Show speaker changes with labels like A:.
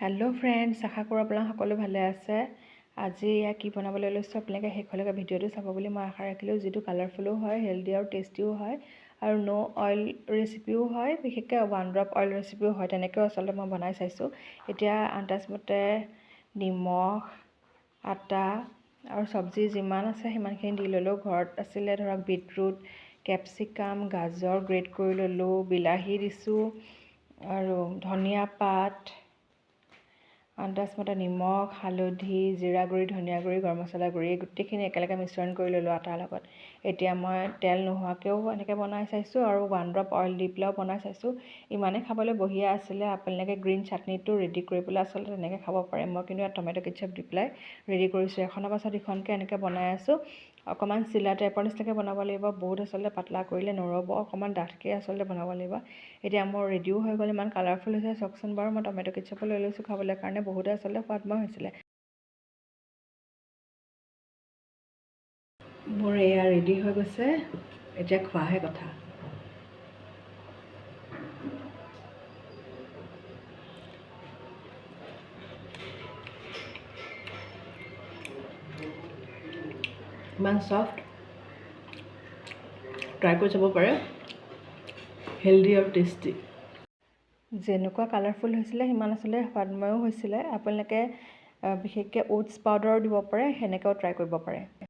A: Hello' friends, আশা কৰোঁ আপোনালোক সকলো ভালে আছে। আজি ইয়াক কি বনাবলৈ লৈছোঁ আপোনালোকে শেষলৈকে ভিডিঅ'টো চাব বুলি মই আশা ৰাখিলোঁ, যিটো কালাৰফুলো হয়, হেল্ডি আৰু টেষ্টিও হয় আৰু অইল ৰেচিপিও হয়, বিশেষকৈ 1 ড্ৰপ অইল ৰেচিপিও হয়। তেনেকৈও আচলতে মই বনাই চাইছোঁ। এতিয়া আন্দাজমতে নিমখ, আটা আৰু চব্জি যিমান আছে সিমানখিনি দি ল'লোঁ। ঘৰত আছিলে ধৰক বিটৰুট, কেপচিকাম, গাজৰ গ্ৰেট কৰি ল'লোঁ, বিলাহী দিছোঁ আৰু ধনিয়া পাত, আন্দাজমতে নিমখ, হালধি, জিৰা গুড়ি, ধনিয়া গুড়ি, গৰম মছলা গুড়ি গোটেইখিনি একেলগে মিশ্ৰণ কৰি ল'লোঁ আটাৰ লগত। এতিয়া মই তেল নোহোৱাকৈও এনেকৈ বনাই চাইছোঁ আৰু 1 ড্ৰপ অইল দি পেলাইও বনাই চাইছোঁ। ইমানেই খাবলৈ বঢ়িয়া আছিলে। আপোনালোকে গ্ৰীণ চাটনিটো ৰেডি কৰি পেলাই আচলতে তেনেকৈ খাব পাৰে। মই কিন্তু ইয়াত টমেট' কেটচাপ দি পেলাই ৰেডি কৰিছোঁ। এখনৰ পাছত ইখনকৈ এনেকৈ বনাই আছোঁ। অকণমান চিলা টাইপৰ নিচিনাকৈ বনাব লাগিব। বহুত আচলতে পাতলা কৰিলে নৰব, অকণমান ডাঠকৈ আচলতে বনাব লাগিব। এতিয়া মোৰ ৰেডিও হৈ গ'ল। ইমান কালাৰফুল হৈছে চাওকচোন বাৰু। মই টমেট' কেটচাপো লৈ লৈছোঁ খাবলৈ কাৰণে। বহুতে আচলতে সোৱাদময় হৈছিলে। মোৰ এয়া ৰেডি হৈ গৈছে, এতিয়া খোৱাহে কথা। ইমান ছফ্ট, ট্ৰাই কৰি চাব পাৰে, হেল্ডি আৰু টেষ্টি। যেনেকুৱা কালাৰফুল হৈছিলে সিমান আচলতে সোৱাদময়ো হৈছিলে। আপোনালোকে বিশেষকৈ ওটছ পাউডাৰো দিব পাৰে, সেনেকৈও ট্ৰাই কৰিব পাৰে।